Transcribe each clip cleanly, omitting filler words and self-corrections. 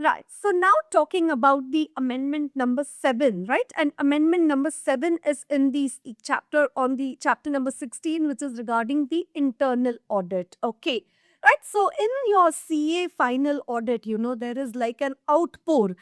Right. So now talking about the amendment number 7, right? And amendment number 7 is in the chapter on the chapter number 16, which is regarding the internal audit. Okay. Right. So in your CA final audit, there is like an outpour,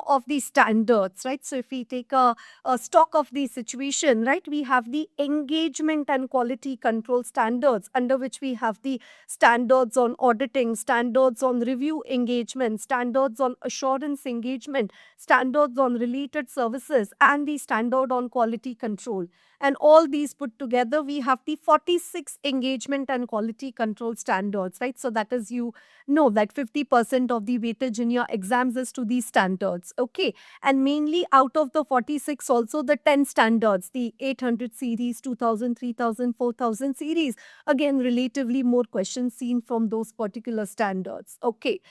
of the standards, right? So if we take a stock of the situation, right, we have the engagement and quality control standards, under which we have the standards on auditing, standards on review engagement, standards on assurance engagement, standards on related services, and the standard on quality control. And all these put together, we have the 46 engagement and quality control standards, right? So that is, that 50% of the weightage in your exams is to these standards. Okay. And mainly out of the 46, also the 10 standards, the 800 series, 2000, 3000, 4000 series, again relatively more questions seen from those particular standards. Okay.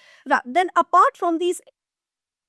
Then apart from these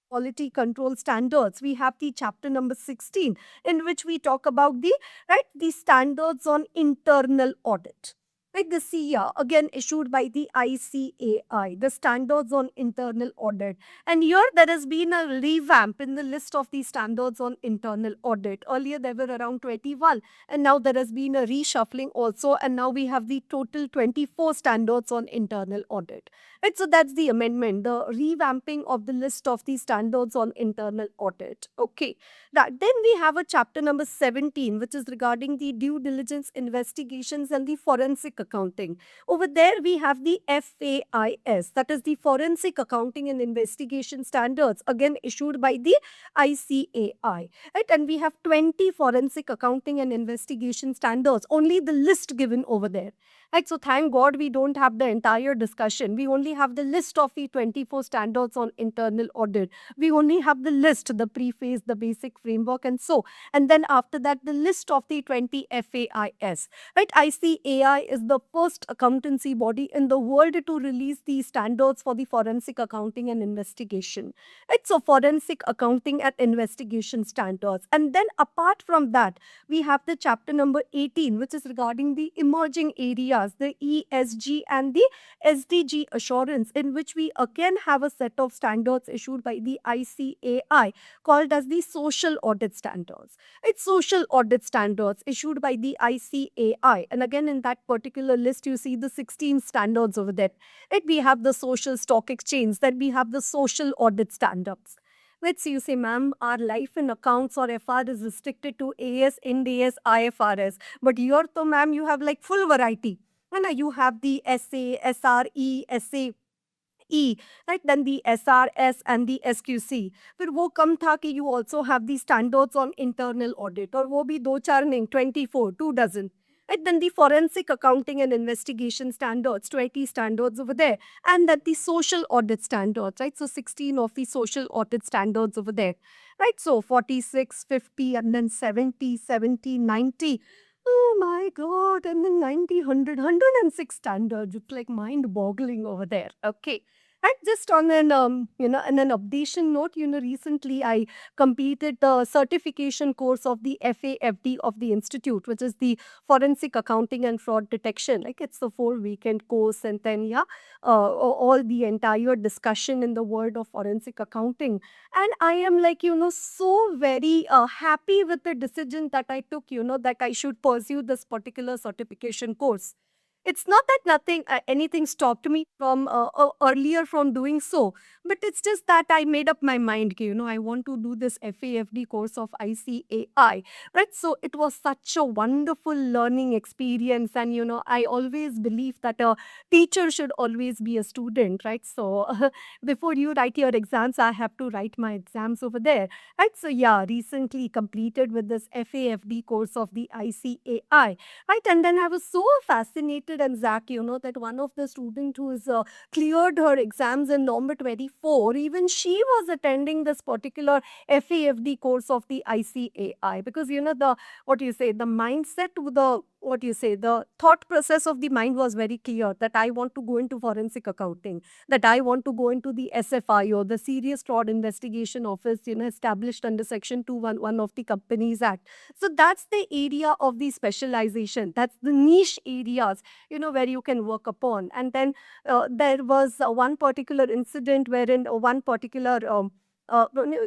quality control standards, we have the chapter number 16, in which we talk about the standards on internal audit. Like the CIA, again issued by the ICAI, the standards on internal audit. And here there has been a revamp in the list of the standards on internal audit. Earlier there were around 21, and now there has been a reshuffling also, and now we have the total 24 standards on internal audit. Right, so that's the amendment, the revamping of the list of the standards on internal audit. Okay. Then we have a chapter number 17, which is regarding the due diligence investigations and the forensic accounting. Over there, we have the FAIS, that is the Forensic Accounting and Investigation Standards, again issued by the ICAI. Right, and we have 20 forensic accounting and investigation standards, only the list given over there. Right, so thank God we don't have the entire discussion. We only have the list of the 24 standards on internal audit. We only have the list, the preface, the basic framework, and so. And then after that, the list of the 20 FAIS. Right, ICAI is the first accountancy body in the world to release these standards for the forensic accounting and investigation. Right, so forensic accounting and investigation standards. And then apart from that, we have the chapter number 18, which is regarding the emerging areas, the ESG and the SDG assurance, in which we again have a set of standards issued by the ICAI called as the social audit standards. It's social audit standards issued by the ICAI. And again, in that particular list, you see the 16 standards over there. Right? We have the social stock exchange, then we have the social audit standards. Let's say you say, ma'am, our life in accounts or FR is restricted to AS, Ind AS, IFRS. But here, to ma'am, you have like full variety. And you have the SA, SRE, SAE, right? Then the SRS and the SQC. फिर वो कम था कि you also have the standards on internal audit, और वो भी दो चार नहीं, 24, 2 dozen. And then the forensic accounting and investigation standards, 20 standards over there. And then the social audit standards, right? So 16 of the social audit standards over there, right? So 46, 50, and then 70, 70, 90. Oh my God. And then 90, 100, 106 standards. It's like mind boggling over there. Okay. And just on on an updation note, recently I completed the certification course of the FAFD of the institute, which is the Forensic Accounting and Fraud Detection. Like it's a 4-weekend course, and then all the entire discussion in the world of forensic accounting. And I am like, so very happy with the decision that I took, that I should pursue this particular certification course. It's not that anything stopped me from earlier from doing so, but it's just that I made up my mind, I want to do this FAFD course of ICAI, right? So it was such a wonderful learning experience, and I always believe that a teacher should always be a student, right? So before you write your exams, I have to write my exams over there, right? So yeah, recently completed with this FAFD course of the ICAI. Right. And then I was so fascinated, and Zach, that one of the student who has cleared her exams in November 24, even she was attending this particular FAFD course of the ICAI, because, the, what you say, the mindset, the what you say, the thought process of the mind was very clear that I want to go into forensic accounting, that I want to go into the SFIO, the Serious Fraud Investigation Office, established under Section 211 of the Companies Act. So that's the area of the specialization. That's the niche areas, where you can work upon. And then there was one particular incident wherein one particular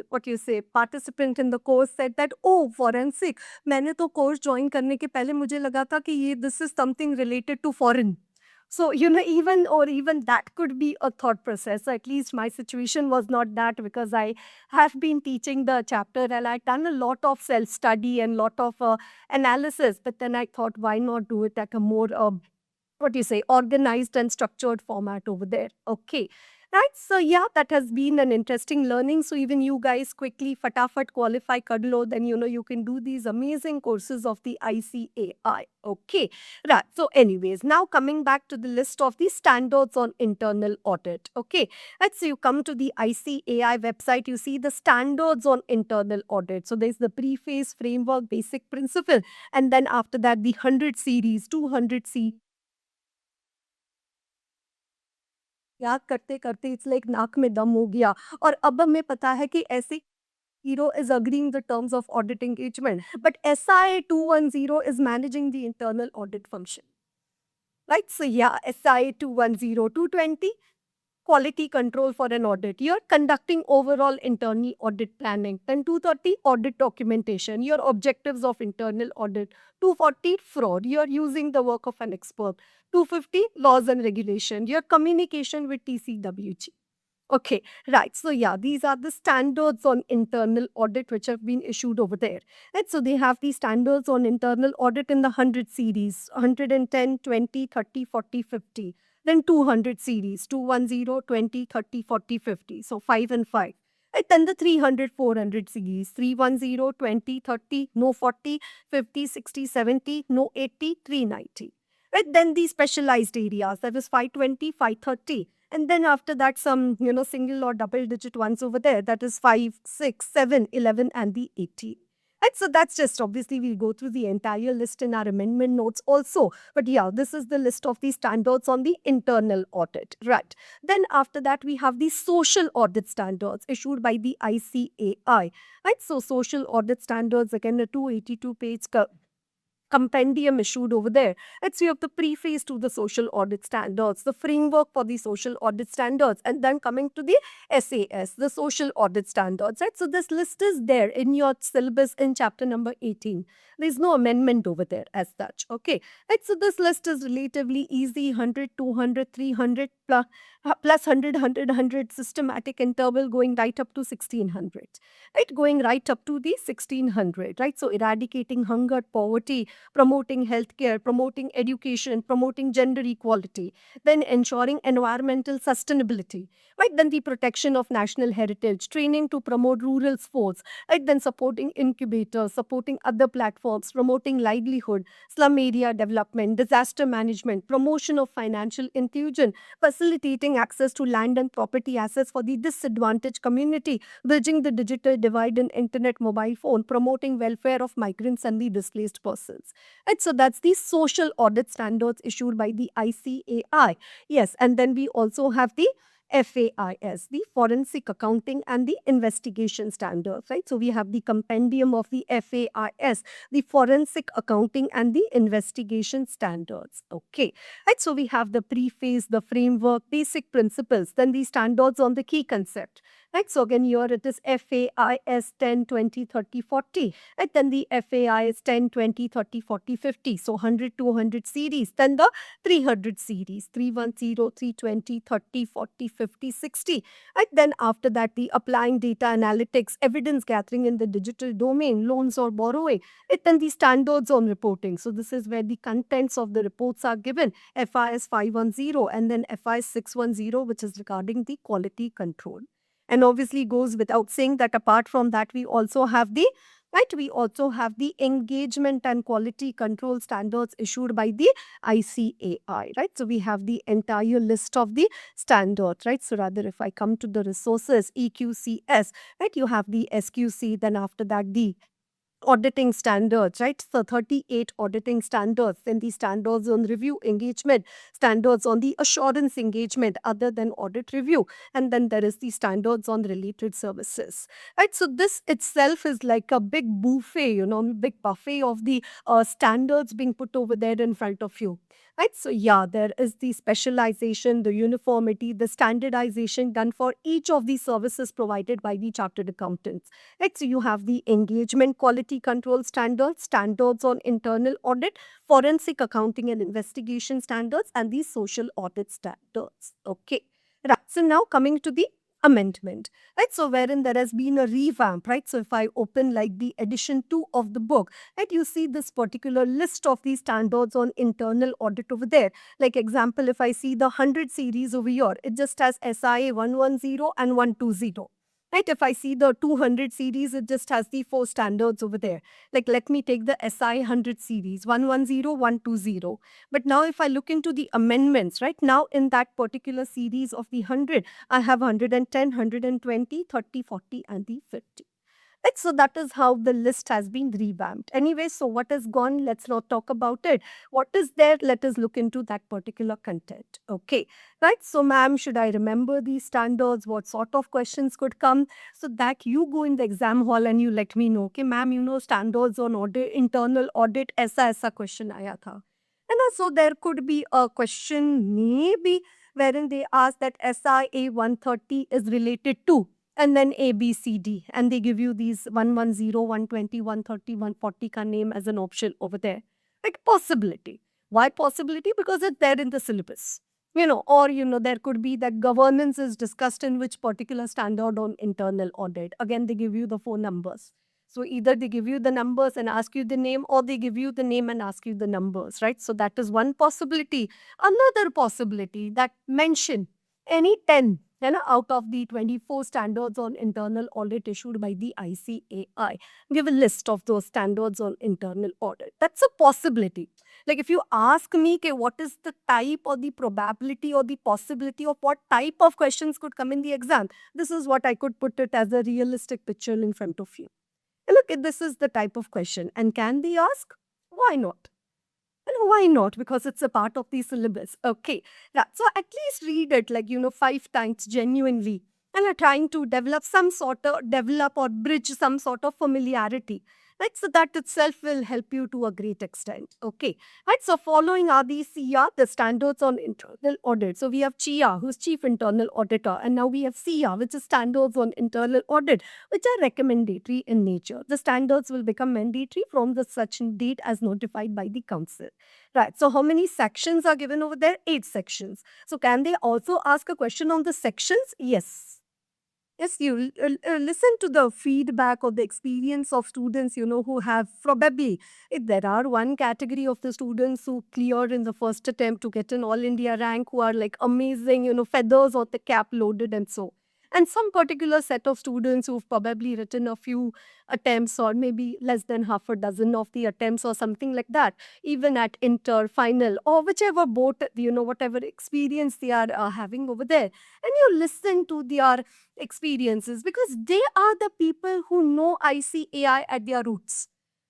what you say, participant in the course said that, oh, forensic, मैंने तो course join करने के पहले मुझे लगा था कि ये this is something related to foreign. So, even that could be a thought process. At least my situation was not that, because I have been teaching the chapter and I've done a lot of self study and lot of analysis. But then I thought, why not do it at a more what you say, organized and structured format over there. Okay. Right. So yeah, that has been an interesting learning. So even you guys quickly fatafat qualify kadlo, then you can do these amazing courses of the ICAI. Okay. Right. So anyways, now coming back to the list of the standards on internal audit. Okay. Right. So you come to the ICAI website, you see the standards on internal audit. So there's the preface, framework, basic principle, and then after that the 100 series, 200 series. याद करते करते it's like नाक में दम हो गया, और अब हमें पता है कि ऐसे Hero is agreeing the terms of audit engagement, but SI 210 is managing the internal audit function. Right? So yeah, SI 210, 220, quality control for an audit. You're conducting overall internal audit planning. Then 230, audit documentation, your objectives of internal audit. 240, fraud. You're using the work of an expert. 250, laws and regulation, your communication with TCWG. Okay, right. So yeah, these are the standards on internal audit which have been issued over there. And so they have these standards on internal audit in the 100 series, 110, 20, 30, 40, 50. Then 200 series, 210, 20, 30, 40, 50. So 5 and 5. And then the 300, 400 series, 310, 20, 30, no 40, 50, 60, 70, no 80, 390. Right? Then the specialized areas, that was 520, 530. And then after that, some, single or double digit ones over there. That is 5, 6, 7, 11, and the 80. And so that's just, obviously we'll go through the entire list in our amendment notes also. But yeah, this is the list of the standards on the internal audit. Right. Then after that, we have the social audit standards issued by the ICAI. Right. So social audit standards, again, a 282 page compendium issued over there. It's you have the preface to the social audit standards, the framework for the social audit standards, and then coming to the SAS, the social audit standards. Right? So this list is there in your syllabus in chapter number 18. There's no amendment over there as such. Okay. Right? So this list is relatively easy, 100, 200, 300 plus 100, 100, 100 systematic interval going right up to 1600. Right? Going right up to the 1600. Right? So eradicating hunger, poverty, promoting healthcare, promoting education, promoting gender equality, then ensuring environmental sustainability, right? Then the protection of national heritage, training to promote rural sports, right? Then supporting incubators, supporting other platforms, promoting livelihood, slum area development, disaster management, promotion of financial inclusion, facilitating access to land and property assets for the disadvantaged community, bridging the digital divide in internet mobile phone, promoting welfare of migrants and the displaced persons. And so that's the social audit standards issued by the ICAI. Yes, and then we also have the FAIS, the Forensic Accounting and the Investigation Standards, right? So we have the compendium of the FAIS, the Forensic Accounting and the Investigation Standards. Okay, right? So we have the preface, the framework, basic principles, then the standards on the key concept. Right, so again here it is FAIS 10, 20, 30, 40. And then the FAIS 10, 20, 30, 40, 50. So 100, 200 series. Then the 300 series, 310, 320, 30, 40, 50, 60. And then after that, the applying data analytics, evidence gathering in the digital domain, loans or borrowing. And then the standards on reporting. So this is where the contents of the reports are given. FIS 510 and then FIS 610, which is regarding the quality control. And obviously goes without saying that apart from that, we also have the engagement and quality control standards issued by the ICAI, right? So we have the entire list of the standards, right? So rather, if I come to the resources, EQCS, right? You have the SQC, then after that, the auditing standards, right? So 38 auditing standards, then the standards on review engagement, standards on the assurance engagement other than audit review, and then there is the standards on related services, right? So this itself is like a big buffet, big buffet of the standards being put over there in front of you. Right, so yeah, there is the specialization, the uniformity, the standardization done for each of the services provided by the chartered accountants. Right, so you have the engagement quality control standards, standards on internal audit, forensic accounting and investigation standards, and the social audit standards. Okay, right. So now coming to the amendment, right? So wherein there has been a revamp, right? So if I open like the edition 2 of the book, right, you see this particular list of these standards on internal audit over there. Like example, if I see the 100 series over here, it just has SIA 110 and 120. Right, if I see the 200 series, it just has the 4 standards over there. Like, let me take the SI 100 series, 110, 120. But now, if I look into the amendments, right now in that particular series of the 100, I have 110, 120, 30, 40, and the 50. Right, so that is how the list has been revamped. Anyway, so what is gone? Let's not talk about it. What is there? Let us look into that particular content. Okay, right. So, ma'am, should I remember these standards? What sort of questions could come? So that you go in the exam hall and you let me know. Okay, ma'am, standards on audit, internal audit, aisa question aaya tha. And so there could be a question maybe wherein they ask that SIA 130 is related to, and then A, B, C, D. And they give you these 110, 120, 130, 140 ka name as an option over there. Like possibility. Why possibility? Because it's there in the syllabus. Or, there could be that governance is discussed in which particular standard on internal audit. Again, they give you the 4 numbers. So either they give you the numbers and ask you the name, or they give you the name and ask you the numbers, right? So that is one possibility. Another possibility that mention any 10 out of the 24 standards on internal audit issued by the ICAI. Give a list of those standards on internal audit. That's a possibility. Like if you ask me, okay, what is the type or the probability or the possibility of what type of questions could come in the exam, this is what I could put it as a realistic picture in front of you. And look, this is the type of question. And can they ask? Why not? And why not? Because it's a part of the syllabus. Okay. Yeah. So at least read it like, 5 times genuinely. And are trying to develop or bridge some sort of familiarity. Right. So that itself will help you to a great extent. Okay. Right. So following are the CIA, the standards on internal audit. So we have CIA, who's Chief Internal Auditor. And now we have CIA, which is standards on internal audit, which are recommendatory in nature. The standards will become mandatory from the such date as notified by the council. Right. So how many sections are given over there? 8 sections. So can they also ask a question on the sections? Yes. Yes, you listen to the feedback or the experience of students, who have probably, if there are one category of the students who cleared in the first attempt to get an all India rank, who are like amazing, feathers or the cap loaded and so. And some particular set of students who've probably written a few attempts or maybe less than half a dozen of the attempts or something like that, even at inter, final, or whichever boat, whatever experience they are having over there. And you listen to their experiences because they are the people who know ICAI at their roots.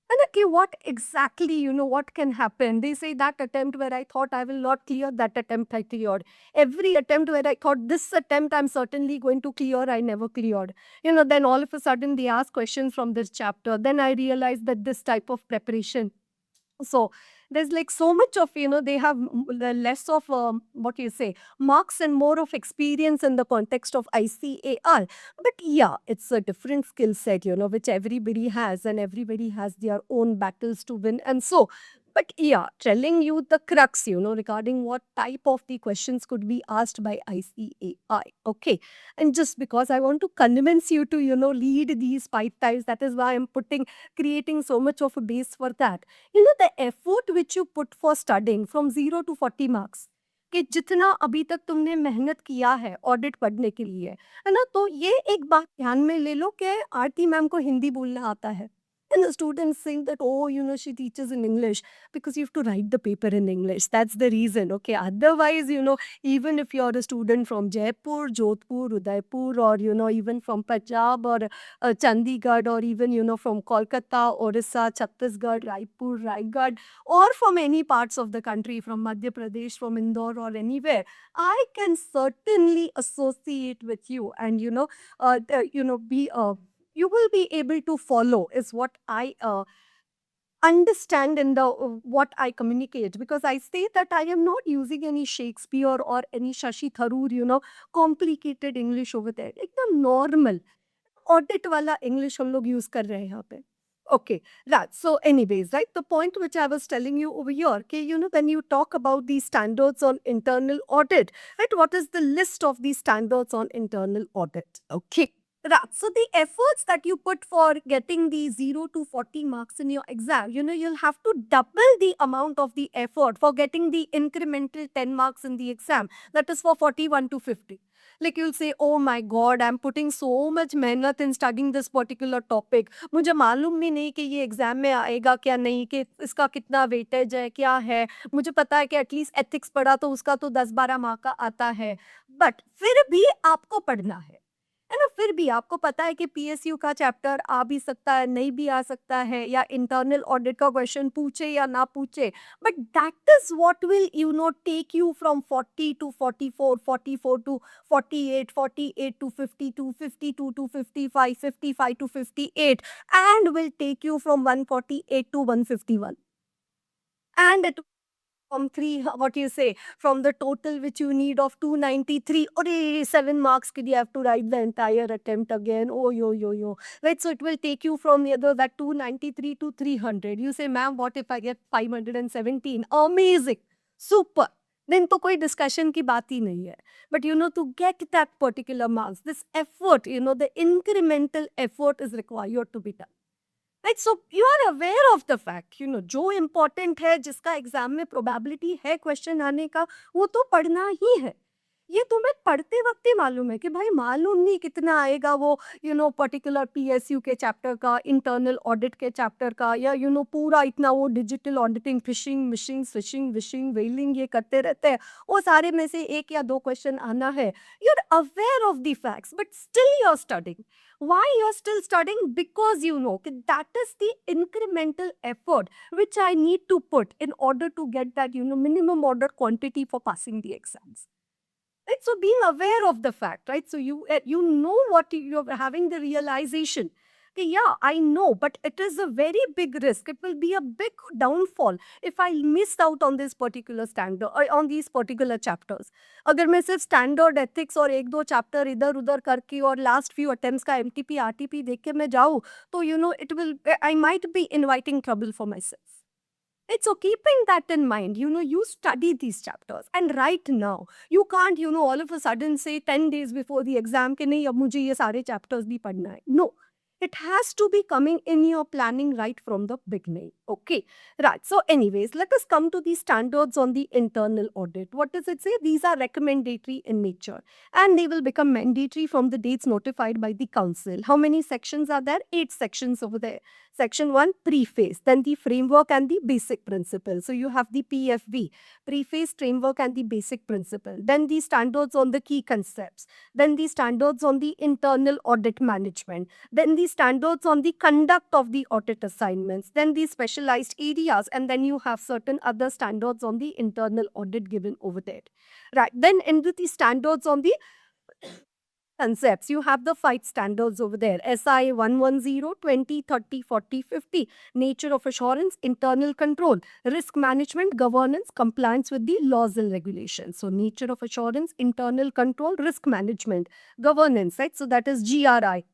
And okay, what exactly, what can happen? They say that attempt where I thought I will not clear, that attempt I cleared. Every attempt where I thought this attempt I'm certainly going to clear, I never cleared. Then all of a sudden they ask questions from this chapter. Then I realized that this type of preparation. So there's like so much of, they have the less of, what you say, marks and more of experience in the context of ICAR. But yeah, it's a different skill set, which everybody has and everybody has their own battles to win. And so, but yeah, telling you the crux, regarding what type of the questions could be asked by ICAI. Okay. And just because I want to convince you to, lead these 5 times, that is why I'm creating so much of a base for that. The effort which you put for studying from 0 to 40 marks, कि जितना अभी तक तुमने मेहनत किया है audit पढ़ने के लिए, है ना, तो ये एक बात ध्यान में ले लो कि आरती मैम को हिंदी बोलना आता है And the students think that, oh, she teaches in English because you have to write the paper in English. That's the reason. Okay. Otherwise, even if you're a student from Jaipur, Jodhpur, Udaipur, or, even from Punjab or Chandigarh, or even, from Kolkata, Orissa, Chhattisgarh, Raipur, Raigad, or from any parts of the country, from Madhya Pradesh, from Indore, or anywhere, I can certainly associate with you and, be you will be able to follow is what I understand in the what I communicate, because I say that I am not using any Shakespeare or any Shashi Tharoor, complicated English over there. एकदम normal audit वाला English हम लोग use कर रहे हैं यहाँ पे. Okay, right. So, anyways, right, the point which I was telling you over here, okay, when you talk about these standards on internal audit, right, what is the list of these standards on internal audit? Okay. Right. So the efforts that you put for getting the 0 to 40 marks in your exam, you'll have to double the amount of the effort for getting the incremental 10 marks in the exam. That is for 41 to 50. Like you'll say, oh my God, I'm putting so much मेहनत in studying this particular topic. मुझे मालूम भी नहीं कि ये exam में आएगा क्या नहीं, कि इसका कितना वेटेज है, क्या है. मुझे पता है कि एटलीस्ट एथिक्स पढ़ा तो उसका तो 10-12 मार्क का आता है. बट फिर भी आपको पढ़ना है ना. फिर भी आपको पता है कि पीएसयू का चैप्टर आ भी सकता है, नहीं भी आ सकता है, या इंटरनल ऑडिट का क्वेश्चन पूछे या ना पूछे. But that is what will, take you from 40 to 44, 44 to 48, 48 to 52, 52 to 55, 55 to 58, and will take you from 148 to 151. And it from what you say, from the total which you need of 293, or 7 marks, could you have to write the entire attempt again? Oh, yo. Right, so it will take you from that 293 to 300. You say, ma'am, what if I get 517? Amazing, super. Then तो कोई discussion की बात ही नहीं है. But to get that particular marks, this effort, the incremental effort is required to be done. Right, so you are aware of the fact, जो important है, जिसका exam में प्रोबेबिलिटी है क्वेश्चन आने का, वो तो पढ़ना ही है. ये तुम्हें पढ़ते वक्त ही मालूम है कि भाई मालूम नहीं कितना आएगा वो पर्टिकुलर पीएसयू के चैप्टर का, इंटरनल ऑडिट के चैप्टर का, या पूरा इतना वो digital auditing, phishing, smishing, swishing, vishing, whaling ये करते रहते हैं. वो सारे में से 1 या 2 क्वेश्चन आना है. You are aware of the facts, but still you are studying. Why you are still studying? Because that is the incremental effort which I need to put in order to get that minimum order quantity for passing the exams. Right, so being aware of the fact, right, so you know what you're having the realization. Okay, yeah, I know, but it is a very big risk. It will be a big downfall if I miss out on this particular standard or on these particular chapters. अगर मैं सिर्फ standard ethics और 1-2 chapter इधर उधर करके और last few attempts का MTP RTP देख के मैं जाऊँ, तो it will, I might be inviting trouble for my self. Right, so keeping that in mind, you study these chapters, and right now you can't all of a sudden say 10 days before the exam कि नहीं अब मुझे ये सारे chapters भी पढ़ना है. No, it has to be coming in your planning right from the beginning. Okay, right. So anyways, let us come to the standards on the internal audit. What does it say? These are recommendatory in nature, and they will become mandatory from the dates notified by the council. How many sections are there? 8 sections over there. Section 1, preface, then the framework and the basic principle. So you have the PFB, preface, framework and the basic principle. Then the standards on the key concepts. Then the standards on the internal audit management. Then the standards on the conduct of the audit assignments. Then the specialized areas. And then you have certain other standards on the internal audit given over there. Right. Then into the standards on the concepts. You have the 5 standards over there. SI 110, 20, 30, 40, 50. Nature of assurance, internal control, risk management, governance, compliance with the laws and regulations. So nature of assurance, internal control, risk management, governance, right? So that is GRI.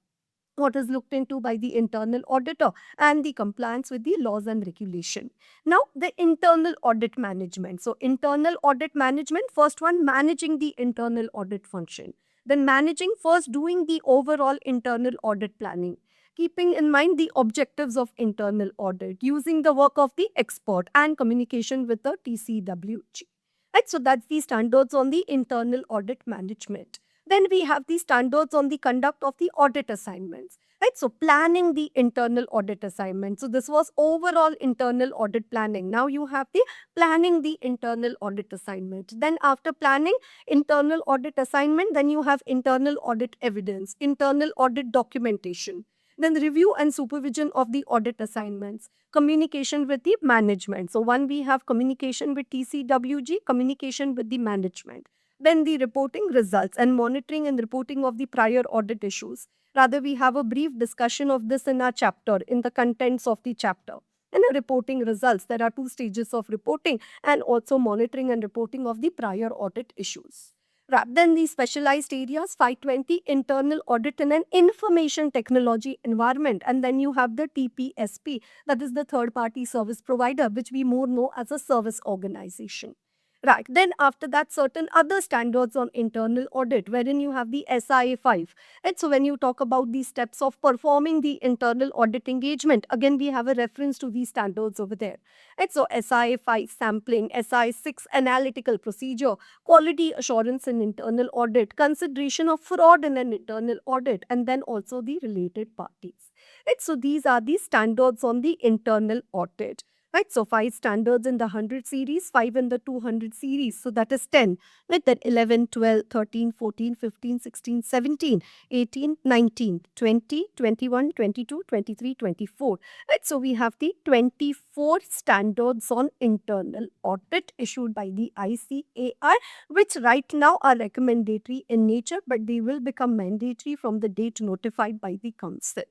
What is looked into by the internal auditor, and the compliance with the laws and regulation. Now, the internal audit management. So, internal audit management, first one, managing the internal audit function. Then managing, first doing the overall internal audit planning, keeping in mind the objectives of internal audit, using the work of the expert, and communication with the TCWG. Right, so that's the standards on the internal audit management. Then we have the standards on the conduct of the audit assignments. Right, so planning the internal audit assignment. So this was overall internal audit planning. Now you have the planning the internal audit assignment. Then after planning internal audit assignment, then you have internal audit evidence, internal audit documentation, then review and supervision of the audit assignments, communication with the management. So one, we have communication with TCWG, communication with the management. Then the reporting results and monitoring and reporting of the prior audit issues. Rather, we have a brief discussion of this in our chapter, in the contents of the chapter. And reporting results, there are two stages of reporting, and also monitoring and reporting of the prior audit issues. Rather than the specialized areas, 520 internal audit in an information technology environment. And then you have the TPSP, that is the third party service provider, which we more know as a service organization. Right. Then after that, certain other standards on internal audit, wherein you have the SIA 5. Right. So when you talk about the steps of performing the internal audit engagement, again, we have a reference to these standards over there. Right. So SIA 5 sampling, SIA 6 analytical procedure, quality assurance in internal audit, consideration of fraud in an internal audit, and then also the related parties. Right. So these are the standards on the internal audit. Right, so 5 standards in the 100 series, 5 in the 200 series. So that is 10. Right, then 11, 12, 13, 14, 15, 16, 17, 18, 19, 20, 21, 22, 23, 24. Right, so we have the 24 standards on internal audit issued by the ICAI, which right now are recommendatory in nature, but they will become mandatory from the date notified by the council.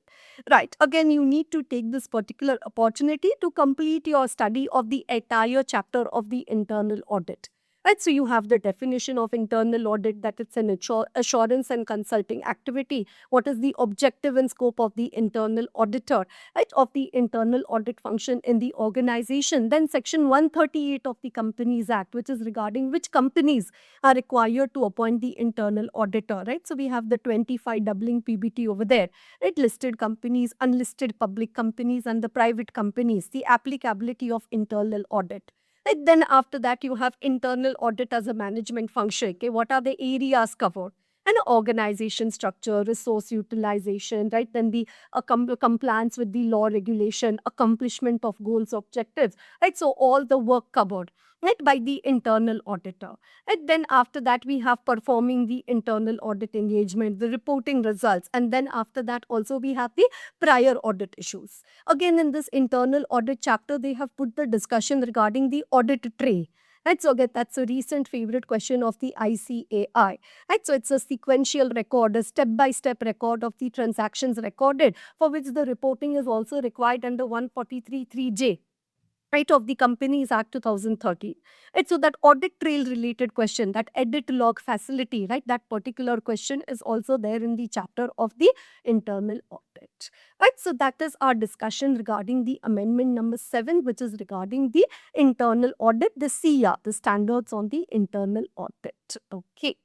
Right. Again, you need to take this particular opportunity to complete your study of the entire chapter of the internal audit. Right. So you have the definition of internal audit, that it's an assurance and consulting activity. What is the objective and scope of the internal auditor, right, of the internal audit function in the organization. Then section 138 of the Companies Act, which is regarding which companies are required to appoint the internal auditor. Right. So we have the 25 doubling PBT over there. Right, listed companies, unlisted public companies, and the private companies, the applicability of internal audit. Right, then after that, you have internal audit as a management function. Okay, what are the areas covered? And organization structure, resource utilization, right? Then the compliance with the law regulation, accomplishment of goals, objectives, right? So all the work covered, right, by the internal auditor. And then after that, we have performing the internal audit engagement, the reporting results. And then after that, also we have the prior audit issues. Again, in this internal audit chapter, they have put the discussion regarding the audit trail. Right, so again, that's a recent favorite question of the ICAI. Right, so it's a sequential record, a step-by-step record of the transactions recorded, for which the reporting is also required under 143(3)(j. Right, of the Companies Act 2013. Right, so that audit trail related question, that edit log facility, right, that particular question is also there in the chapter of the internal audit. Right, so that is our discussion regarding the amendment number 7, which is regarding the internal audit, the SIA, the standards on the internal audit. Okay.